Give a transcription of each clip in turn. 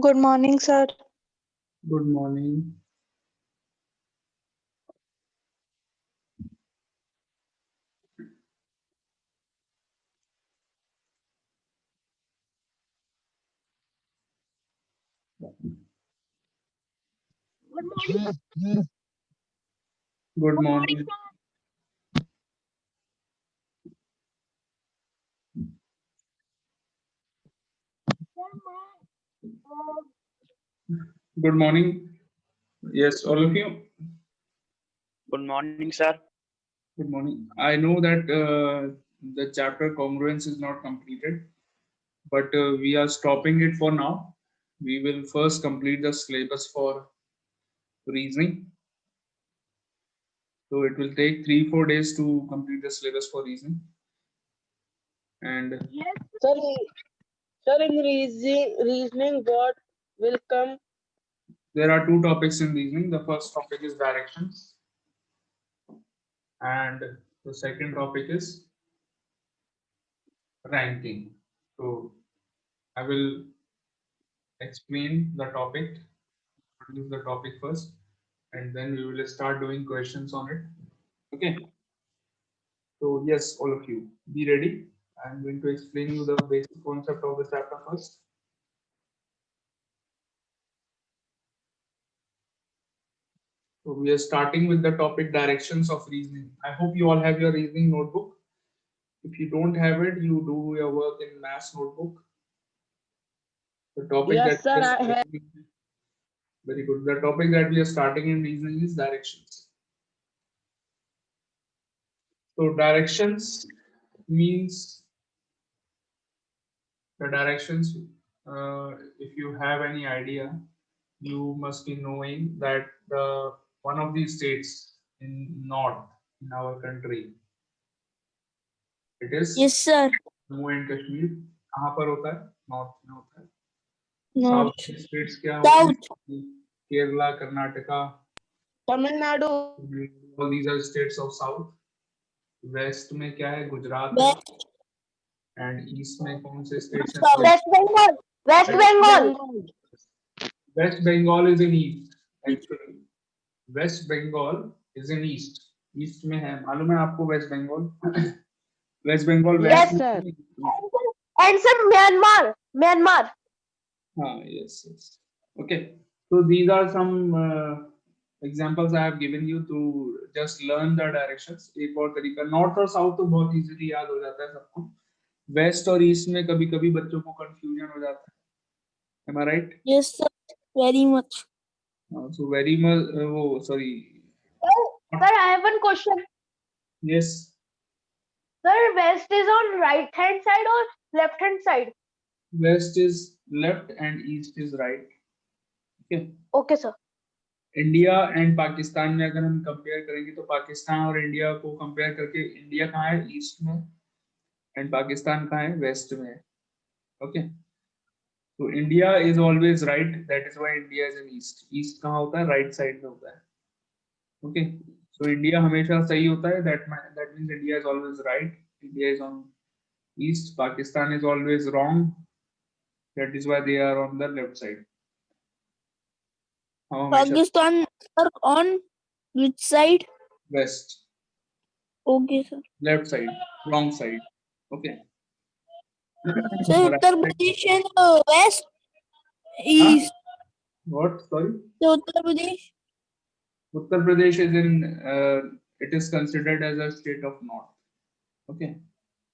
Good morning, sir. Good morning. Good morning. Good morning. Yes, all of you. Good morning, sir. Good morning. I know that the chapter congruence is not completed, but we are stopping it for now. We will first complete the syllabus for reasoning. So it will take 3-4 days to complete the syllabus for reasoning. And Sir, in reasoning, what will come? there are two topics in reasoning. The first topic is directions, and the second topic is ranking. So I will explain the topic, introduce the topic first, and then we will start doing questions on it. Okay. So yes, all of you, be ready. I'm going to explain you the basic concept of the chapter first. So we are starting with the topic directions of reasoning. I hope you all have your reasoning notebook. If you don't have it, you do your work in maths notebook. The topic Yes, sir, I have. Very good. The topic that we are starting in reasoning is directions. So directions means the directions. If you have any idea, you must be knowing that the one of these states in north in our country, it is Yes, sir. Jammu and Kashmir. कहाँ पर होता है? North में होता है. North. South states क्या होते हैं? Kerala, Karnataka. Tamil Nadu. All these are states of south. West में क्या है? गुजरात है. West. And east में कौन से states हैं? West Bengal. West Bengal. West Bengal is in east. Actually, West Bengal is in east. East में है. मालूम है आपको West Bengal? West Bengal. Yes, West sir. And sir, Myanmar. Myanmar. Yes. Okay. So these are some examples I have given you to just learn the directions. एक और तरीका north और south तो बहुत इजीली याद हो जाता है सबको. वेस्ट और ईस्ट में कभी-कभी बच्चों को कंफ्यूजन हो जाता है. Am I right? Yes, sir. Very much. So very much. Sorry. Sir, I have one question. Yes. Sir, west is on right hand side or left hand side? West is left and east is right. Okay. Okay, sir. India and Pakistan में अगर हम compare करेंगे तो पाकिस्तान और India को compare करके India कहाँ है? ईस्ट में. एंड पाकिस्तान कहाँ है? वेस्ट में है. ओके. तो India is always right, that is why India is in east. East कहाँ होता है? राइट साइड में होता है. ओके. सो इंडिया हमेशा सही होता है, that means India is always right. India is on east. Pakistan is always wrong, that is why they are on the left side. Pakistan sir, on which side? West. Okay, sir. Left side, wrong side. Okay. Sir, Uttar Pradesh is west, east. What? Sorry? So Uttar Pradesh. Uttar Pradesh is in, it is considered as a state of north. Okay.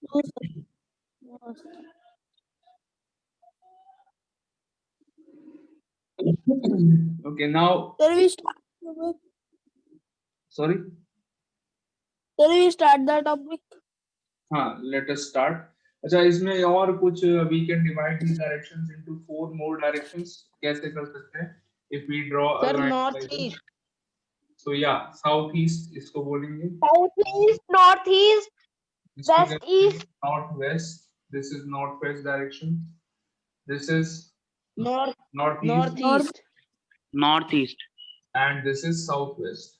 No, sir. No, sir. Okay, now, Sir, we start. sorry? Sir, we start the topic. हाँ, let us start. अच्छा, इसमें और कुछ we can divide these directions into 4 more directions. कैसे कर सकते हैं? If we draw a Sir, line like northeast. this. So yeah, southeast इसको बोलेंगे. Southeast, northeast, इसको west, कहते हैं east. northwest. This is northwest direction. This is northeast. Northeast. Northeast. And this is southwest.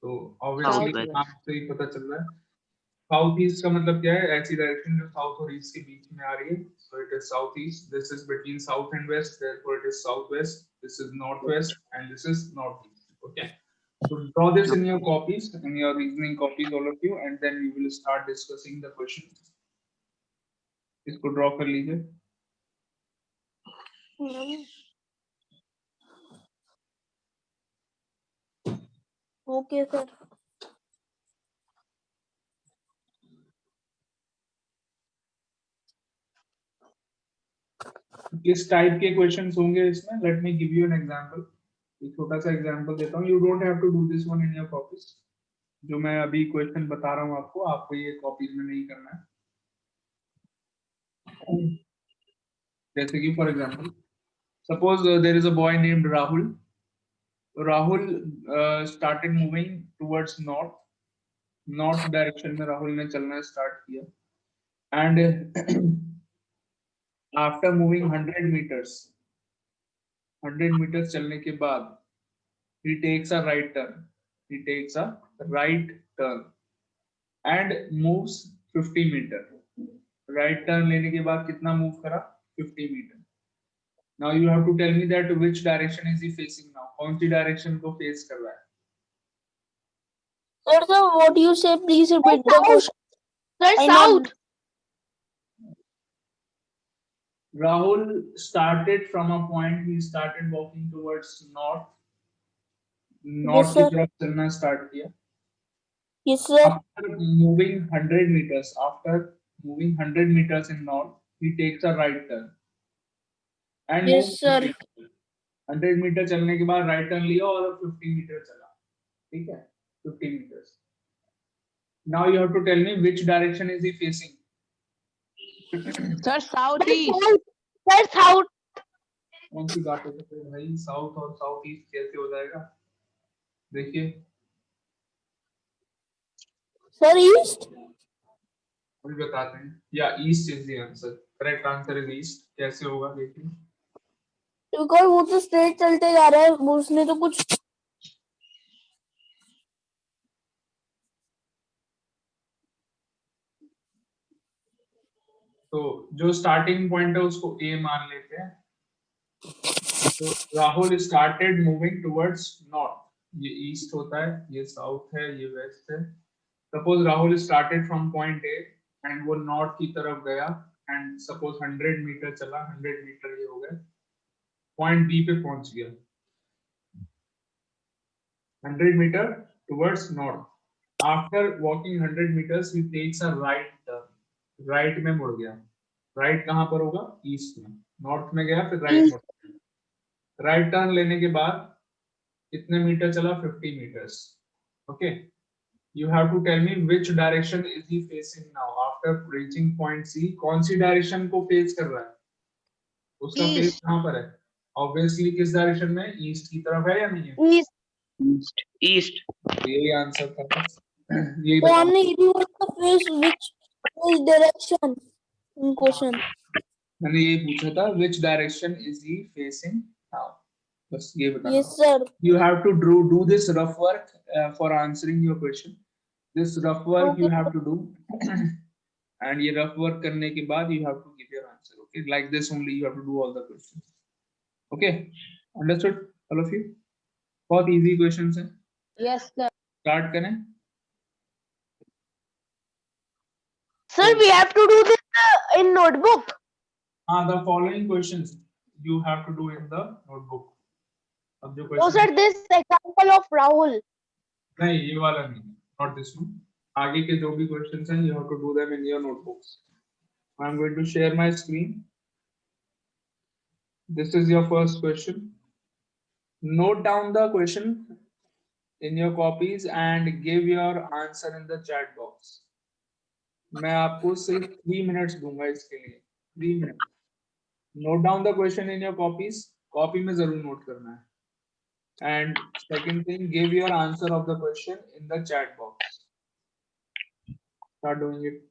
So obviously Southwest. नाम से ही पता चल रहा है साउथ ईस्ट का मतलब क्या है? ऐसी डायरेक्शन जो साउथ और ईस्ट के बीच में आ रही है, so it is south east. This is between south and west, therefore it is southwest. This is northwest and this is northeast. Okay, so draw this in your copies, in your reasoning copies, all of you, and then we will start discussing the question. इसको draw कर लीजिए. Okay sir. किस type के questions होंगे इसमें? Let me give you an example. एक छोटा सा एग्जांपल देता हूँ. You don't have to do this one in your copies. जो मैं अभी क्वेश्चन बता रहा हूँ आपको ये कॉपीज में नहीं करना है. जैसे कि for example, suppose there is a boy named Rahul. Rahul started moving towards north direction में राहुल ने चलना स्टार्ट किया. And after moving 100 meters चलने के बाद he takes a right turn and moves 50 meter. Right turn लेने के बाद कितना मूव करा? 50 metre. Now you have to tell me that which direction is he facing now. कौन सी डायरेक्शन को फेस कर रहा है? Sir, what you say? Please repeat the question. Sir, I south. Rahul started from a point. He started walking towards north. North की sir. तरफ चलना start किया. Yes, sir. After moving 100 meters in north, he takes a right turn. And Yes, moves sir. 100 metre चलने के बाद right turn लिया और 50 metre चला. ठीक है, 50 meters. Now you have to tell me which direction is he facing. Sir, southeast. Sir, south. कौन सी बात है तो फिर भाई साउथ और साउथ ईस्ट कैसे हो जाएगा? देखिए Sir, east. अभी बताते हैं. या east is the answer. Correct answer is east. कैसे होगा देखिए. Because वो तो straight चलते जा रहा है. उसने तो कुछ. तो जो स्टार्टिंग पॉइंट है उसको ए मान लेते हैं. तो Rahul started moving towards north. ये ईस्ट होता है, ये साउथ है, ये वेस्ट है. Suppose Rahul started from point A and वो नॉर्थ की तरफ गया एंड सपोज 100 मीटर चला. 100 मीटर ये हो गए, पॉइंट बी पे पहुंच गया. 100 meter towards north. After walking 100 meters he takes a right turn. Right में मुड़ गया. राइट कहां पर होगा? ईस्ट में. नॉर्थ में गया फिर राइट मुड़ गया. राइट टर्न लेने के बाद कितने मीटर चला? 50 meters. Okay, you have to tell me which direction is he facing now after reaching point C. कौन सी डायरेक्शन को फेस कर रहा है? उसका फेस कहां पर है? ऑब्वियसली किस डायरेक्शन में? ईस्ट की तरफ है या नहीं है? East. East. यही आंसर था. यही तो बताओ. हमने यही बोला face which direction in question. मैंने ये पूछा था which direction is he facing now. बस ये बताना. Yes, sir. You have to do this rough work for answering your question. This rough work you Okay. have to do. And ये rough work करने के बाद you have to give your answer. Okay, like this only you have to do all the questions. Okay, understood all of you? बहुत easy questions हैं. Yes, sir. Start करें. Sir, we have to do this in notebook. The following questions you have to do in the notebook. अब जो No, question sir, this example of Rahul. नहीं, ये वाला नहीं, not this one. आगे के जो भी questions हैं you have to do them in your notebooks. I'm going to share my screen. This is your first question. Note down the question in your copies and give your answer in the chat box. मैं आपको सिर्फ 3 minutes दूंगा इसके लिए. 3 minutes. Note down the question in your copies. Copy में जरूर note करना है. And second thing, give your answer of the question in the chat box. Start doing it.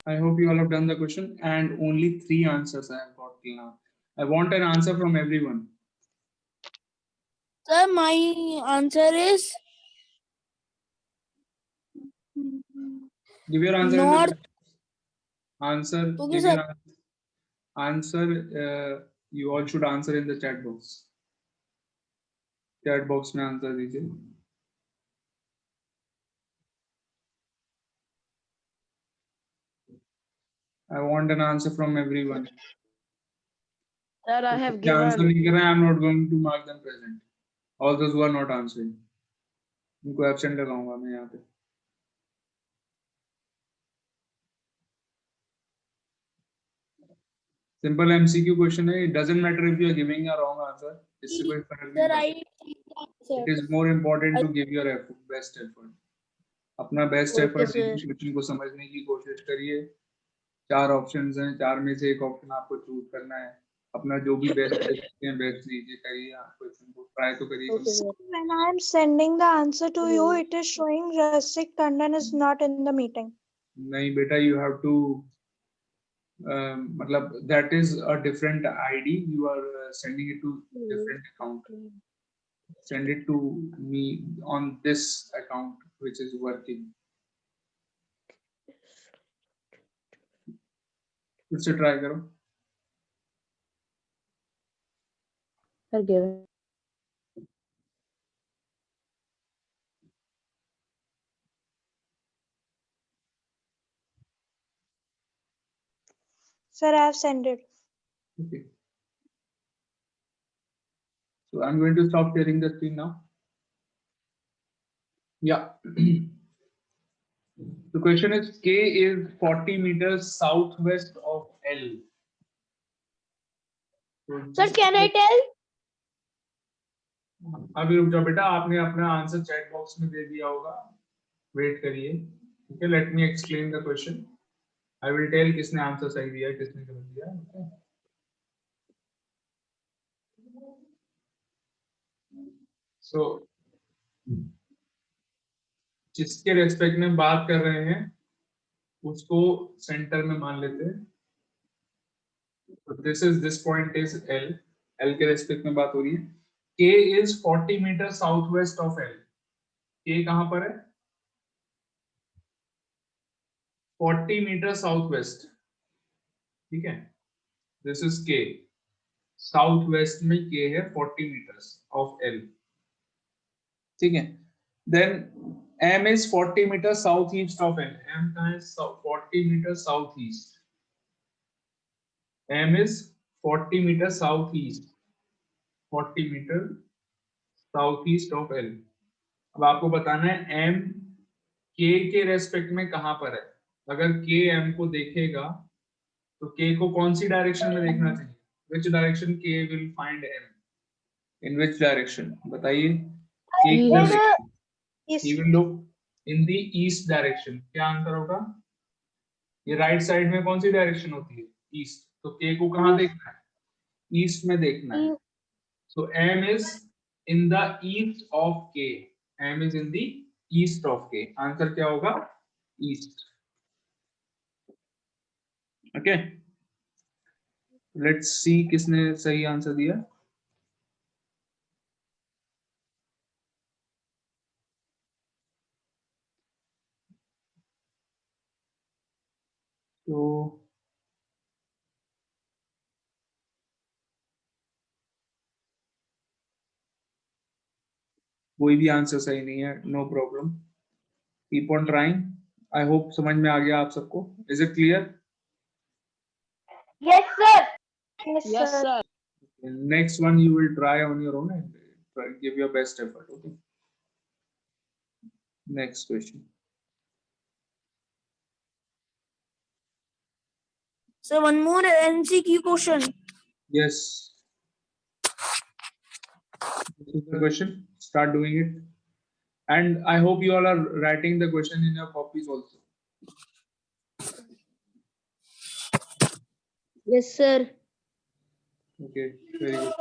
I hope you all have done the question, and only 3 answers I have got till now. I want an answer from everyone. Sir, my answer is Give your answer North. in the answer. Okay, Give sir. your answer. You all should answer in the chat box. Chat box में answer दीजिए. I want an answer from everyone. Sir, I have जो answer given. नहीं कर रहे हैं, I am not going to mark them present. All those who are not answering, उनको absent लगाऊंगा मैं यहाँ पे. Simple MCQ question है. It doesn't matter if you are giving a wrong answer. इससे कोई फर्क नहीं Sir, पड़ता. I It is more important to give your effort, best effort. अपना बेस्ट Okay, एफर्ट sir. दीजिए, क्वेश्चन को समझने की कोशिश करिए. 4 ऑप्शंस हैं, 4 में से एक ऑप्शन आपको चूज करना है. अपना जो भी बेस्ट है बेस्ट दीजिए, करिए. क्वेश्चन को ट्राई तो करिए. Okay, sir. When I am sending the answer to you, it is showing Rasik Tandon is not in the meeting. नहीं बेटा, you have to मतलब that is a different ID. You are sending it to different account. Send it to me on this account which is working. फिर से try करो. Sir, given. Sir, I have sent it. Okay. So I'm going to stop sharing the screen now. Yeah. The question is K is 40 meters southwest of L. Sir, can I tell? अभी रुक जाओ बेटा, आपने अपना answer chat box में दे दिया होगा. Wait करिए. Okay, let me explain the question. I will tell किसने आंसर सही दिया, किसने गलत दिया. Okay. So जिसके रेस्पेक्ट में बात कर रहे हैं उसको सेंटर में मान लेते हैं. This point is L. L के रेस्पेक्ट में बात हो रही है. K is 40 meters southwest of L. K कहां पर है? 40 meters southwest. ठीक है. This is K. Southwest में K है 40 meters of L. ठीक है. Then M is 40 meters southeast of L. M कहां है? 40 meters southeast. M is 40 meters southeast. 40 meter southeast of L. अब आपको बताना है M K के रेस्पेक्ट में कहां पर है. अगर K M को देखेगा तो K को कौन सी डायरेक्शन में देखना चाहिए? Which direction K will find M? In which direction? बताइए. K किधर देखेगा? He will look in the east direction. क्या आंसर होगा? ये राइट साइड में कौन सी डायरेक्शन होती है? ईस्ट. तो K को कहां देखना है? ईस्ट में देखना है. So M is in the east of K. M is in the east of K. Answer क्या होगा? East. Okay. Let's see किसने सही आंसर दिया. तो कोई भी आंसर सही नहीं है. No problem. Keep on trying. I hope समझ में आ गया आप सबको. Is it clear? Yes, sir. Yes, sir. Next one you will try on your own and give your best effort. Okay. Next question. So one more MCQ question. Yes. This is the question. Start doing it. And I hope you all are writing the question in your copies also. Yes, sir. Okay, very good.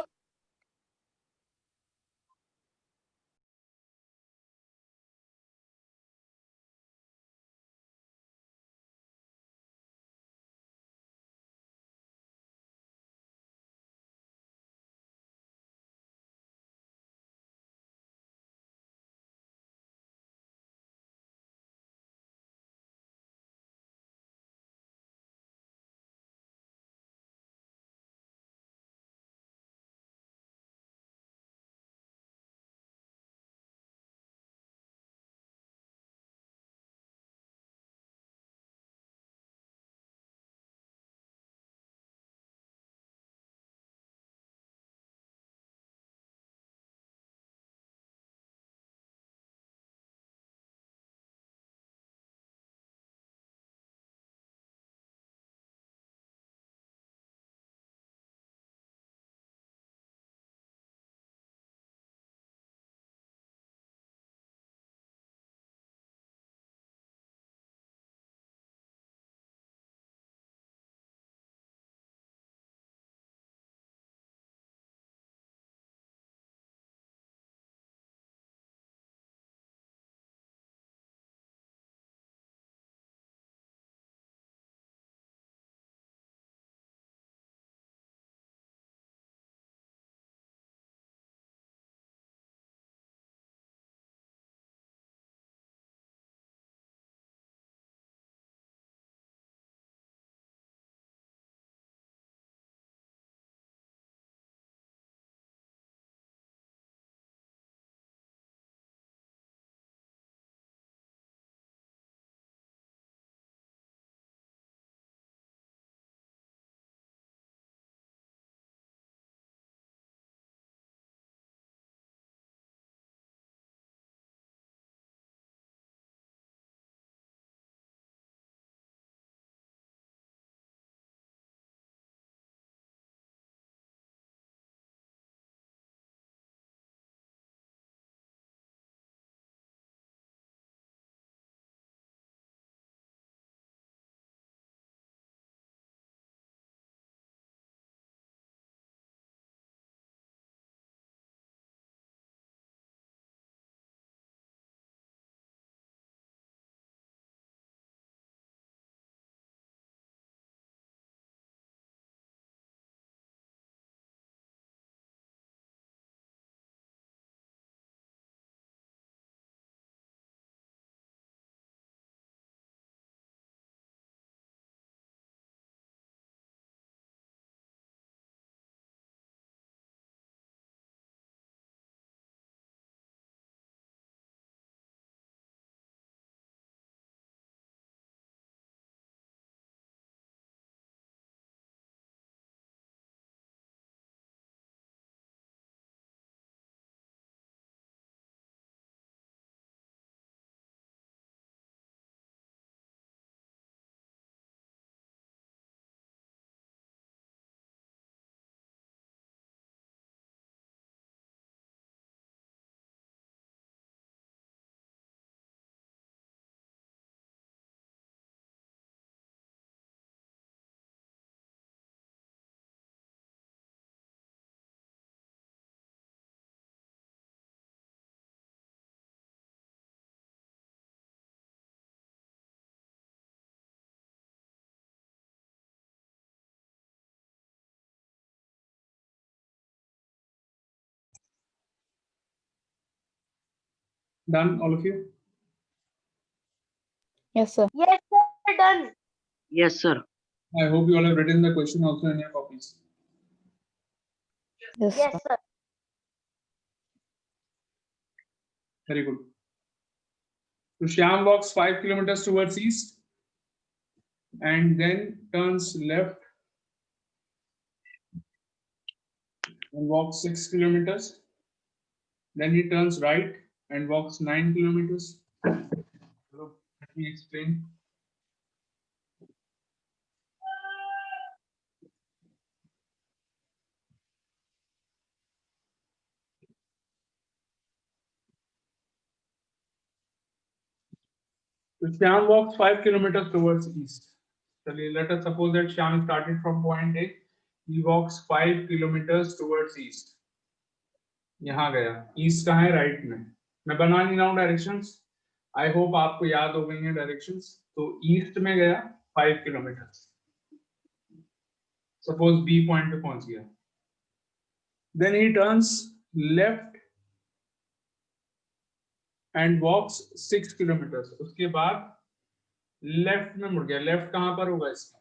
Done, all of you? Yes, sir. Yes, sir. Done. Yes, sir. I hope you all have written the question also in your copies. Yes, Yes, sir. sir. Very good. So Shyam walks 5 kilometers towards east and then turns left and walks 6 kilometers. Then he turns right and walks 9 kilometers. So let me explain. So Shyam walks 5 kilometers towards east. So let us suppose that Shyam started from point A. He walks 5 kilometers towards east. यहाँ गया. East कहाँ है? Right में. मैं बना नहीं रहा हूँ directions. I hope आपको याद हो गई हैं directions. तो east में गया 5 kilometers. Suppose B point पे पहुंच गया. Then he turns left and walks 6 kilometers. उसके बाद लेफ्ट में मुड़ गया. लेफ्ट कहां पर होगा इसका?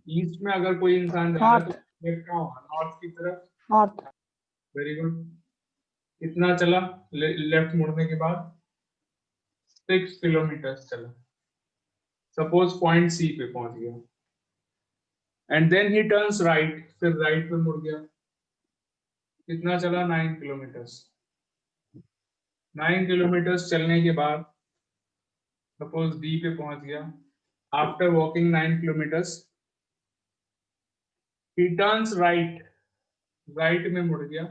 ईस्ट में अगर कोई इंसान जा रहा है तो लेफ्ट कहां होगा? नॉर्थ की तरफ. North. Very good. कितना चला लेफ्ट मुड़ने के बाद? 6 किलोमीटर चला. सपोज पॉइंट सी पे पहुंच गया. And then he turns right. फिर राइट में मुड़ गया. कितना चला? 9 किलोमीटर. 9 किलोमीटर चलने के बाद सपोज डी पे पहुंच गया. After walking 9 kilometre he turns right. Right में मुड़ गया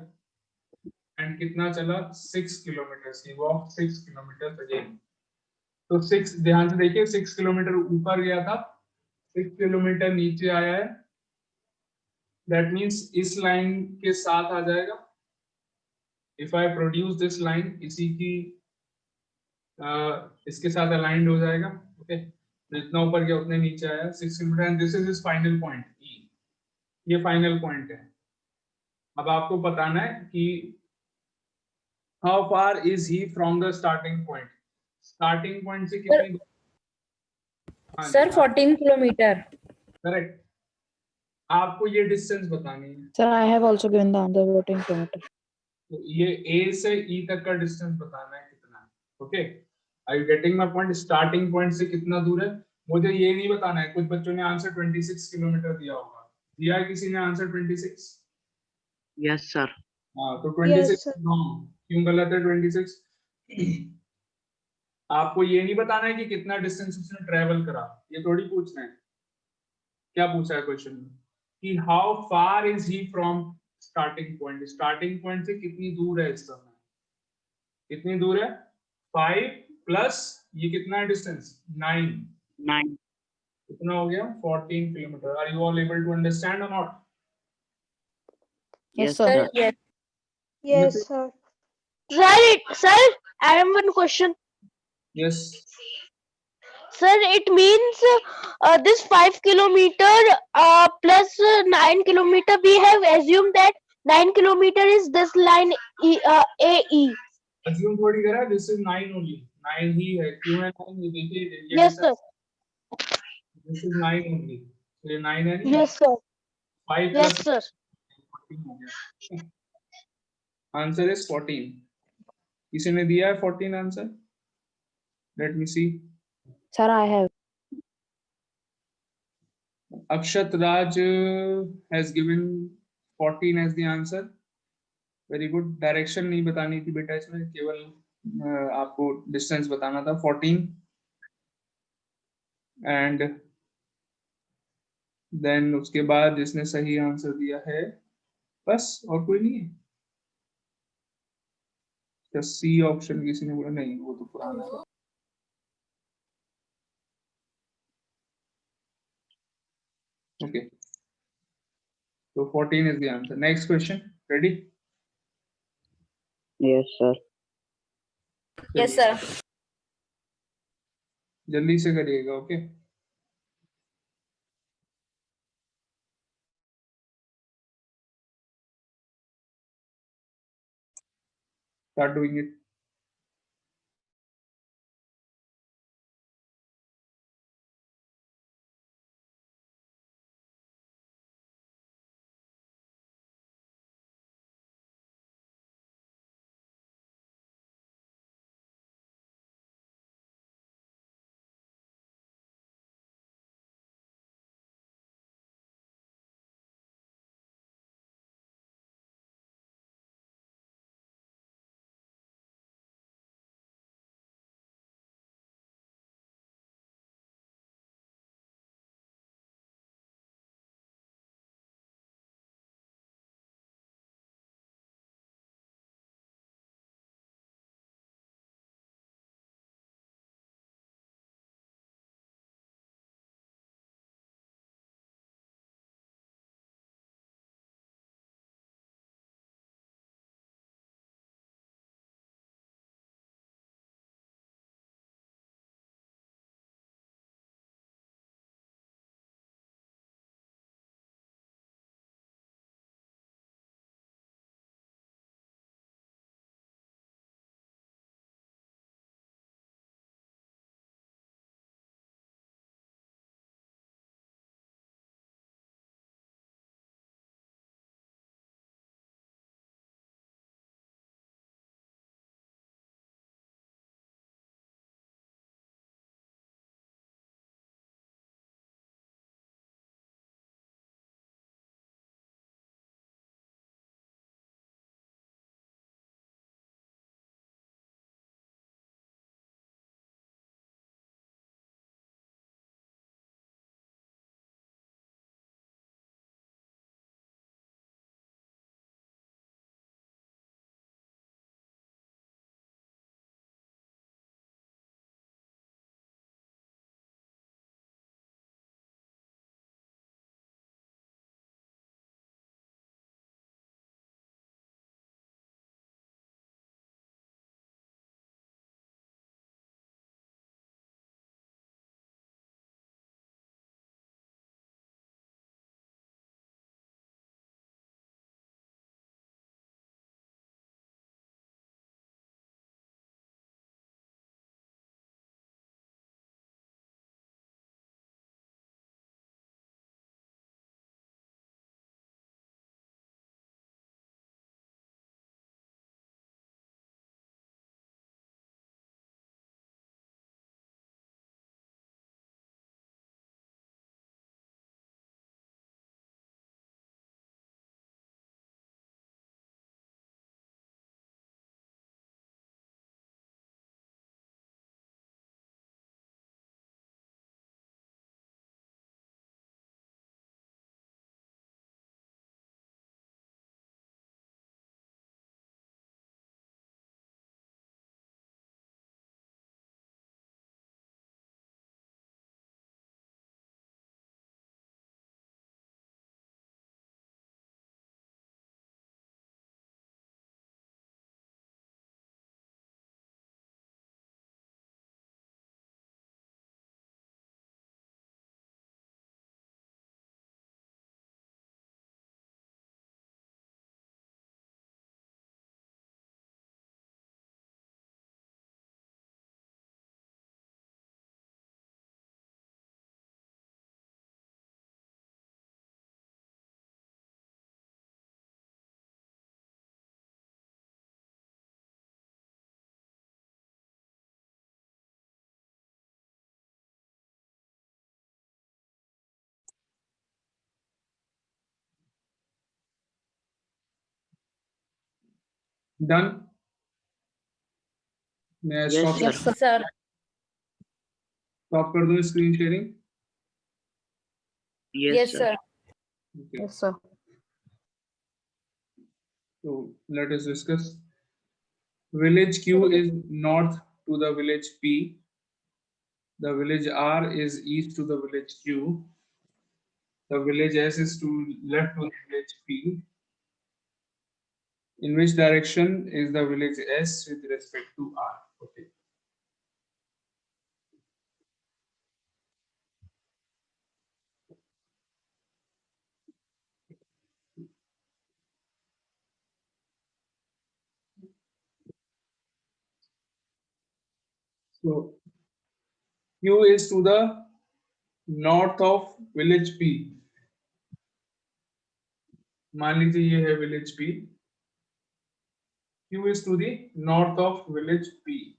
एंड कितना चला? 6 kilometre. he walked 6 kilometre again. तो 6, ध्यान से देखिए, 6 किलोमीटर ऊपर गया था, 6 किलोमीटर नीचे आया है. दैट मींस इस लाइन के साथ आ जाएगा. If I produce this line, इसी की इसके साथ अलाइंड हो जाएगा. ओके, जितना ऊपर गया उतने नीचे आया. 6 kilometre and this is his final point. ये फाइनल पॉइंट है. अब आपको बताना है कि how far is he from the starting point. Starting point से कितनी दूर? Sir, 14 kilometer. करेक्ट. आपको ये डिस्टेंस बतानी है. Sir, I have also given the answer 14 kilometer. तो ये A से E तक का डिस्टेंस बताना है कितना है. Okay, are you getting my point? Starting point से कितना दूर है मुझे ये नहीं बताना है. कुछ बच्चों ने आंसर 26 किलोमीटर दिया होगा. दिया है किसी ने आंसर 26? Yes, sir. हाँ, तो 26 Yes, sir. रॉन्ग. क्यों गलत है 26? आपको ये नहीं बताना है कि कितना डिस्टेंस उसने ट्रेवल करा. ये थोड़ी पूछना है. क्या पूछा है क्वेश्चन में? कि how far is he from starting point. Starting point से कितनी दूर है इस समय? कितनी दूर है? 5 प्लस ये कितना है डिस्टेंस? 9. 9. कितना हो गया? 14 kilometre. Are you all able to understand और not? Yes, Yes, sir. sir. Yes. Yes, sir. Sir, I have one question. Yes. Sir, it means this 5 kilometer plus 9 kilometer, we have assumed that 9 kilometer is this line AE. Assume थोड़ी करा. This is 9 only. 9 ही है. क्यों है 9? ये देखिए. Yes, sir. This is 9 only. ये 9 है नहीं. Yes, sir. 5 Yes, plus sir. 14 हो गया. Answer is 14. किसी ने दिया है 14 answer? Let me see. Sir, I have. Akshat Raj has given 14 as the answer. Very good. Direction नहीं बतानी थी बेटा इसमें, केवल आपको डिस्टेंस बताना था. 14 एंड देन उसके बाद जिसने सही आंसर दिया है बस, और कोई नहीं है. सी ऑप्शन किसी ने बोला नहीं, वो तो पुराना है. Okay, so 14 is the answer. Next question. Ready? Yes, sir. Yes, sir. जल्दी से करिएगा. Okay, start doing it. Done. May I Yes, stop? sir. Yes, sir. Stop कर दूं screen sharing. Yes, sir. Okay. Yes, sir. So let us discuss. Village Q is north to the village P. The village R is east to the village Q. The village S is to left to the village P. In which direction is the village S with respect to R? Okay. So Q is to the north of village P. मान लीजिए ये है village P. Q is to the north of village P.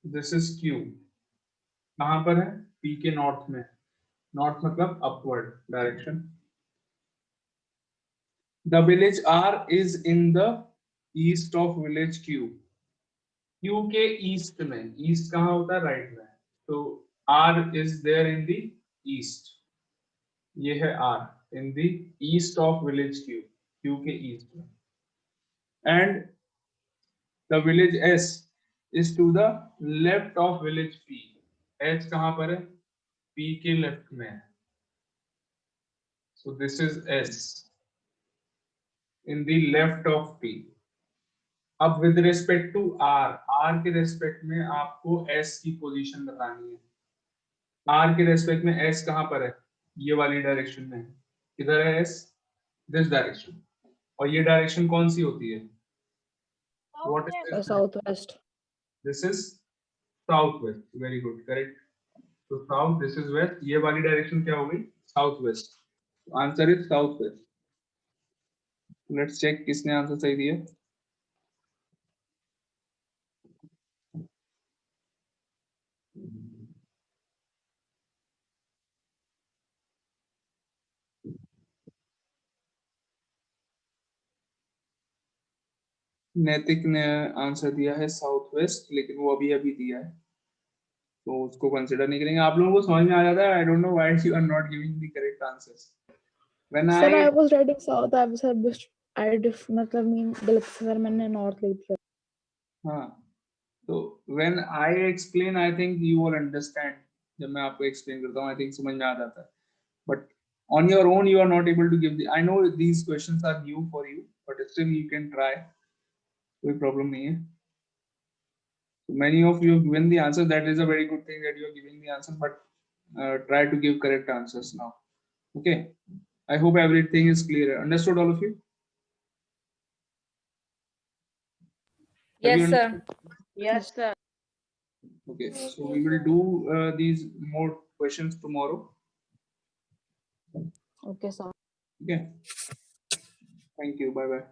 This is Q. कहाँ पर है? P के north में. North मतलब upward direction. The village R is in the east of village Q. Q के east में. East कहाँ होता है? Right में. So R is there in the east. ये है R in the east of village Q. Q के east में. And the village S is to the left of village P. H कहाँ पर है? P के left में है. So this is S in the left of P. अब with respect to R, R के respect में आपको S की position बतानी है. R के respect में S कहाँ पर है? ये वाली direction में है. किधर है S? This direction. और ये direction कौन सी होती है? What is this? Southwest. This is southwest. Very good, correct. So south, this is west. ये वाली direction क्या होगी? Southwest. So answer is southwest. Let's check किसने आंसर सही दिया. नैतिक ने आंसर दिया है साउथ वेस्ट, लेकिन वो अभी दिया है तो उसको कंसीडर नहीं करेंगे. आप लोगों को समझ में आ जाता है. I don't know why you are not giving the correct answers. When Sir, I I was writing south. I was मतलब मीन गलत सर मैंने नॉर्थ लिख दिया. हाँ, तो when I explain I think you will understand. जब मैं आपको एक्सप्लेन करता हूँ आई थिंक समझ में आ जाता है. But on your own you are not able to give the. I know these questions are new for you, but still you can try. कोई प्रॉब्लम नहीं है. Many of you have given the answer. That is a very good thing that you are giving the answer, but try to give correct answers now. Okay. I hope everything is clear. Understood, all of you? Have you Yes, sir. understood? Yes, sir. Okay. So we will do these more questions tomorrow. Okay, sir. Okay. Thank you. Bye bye.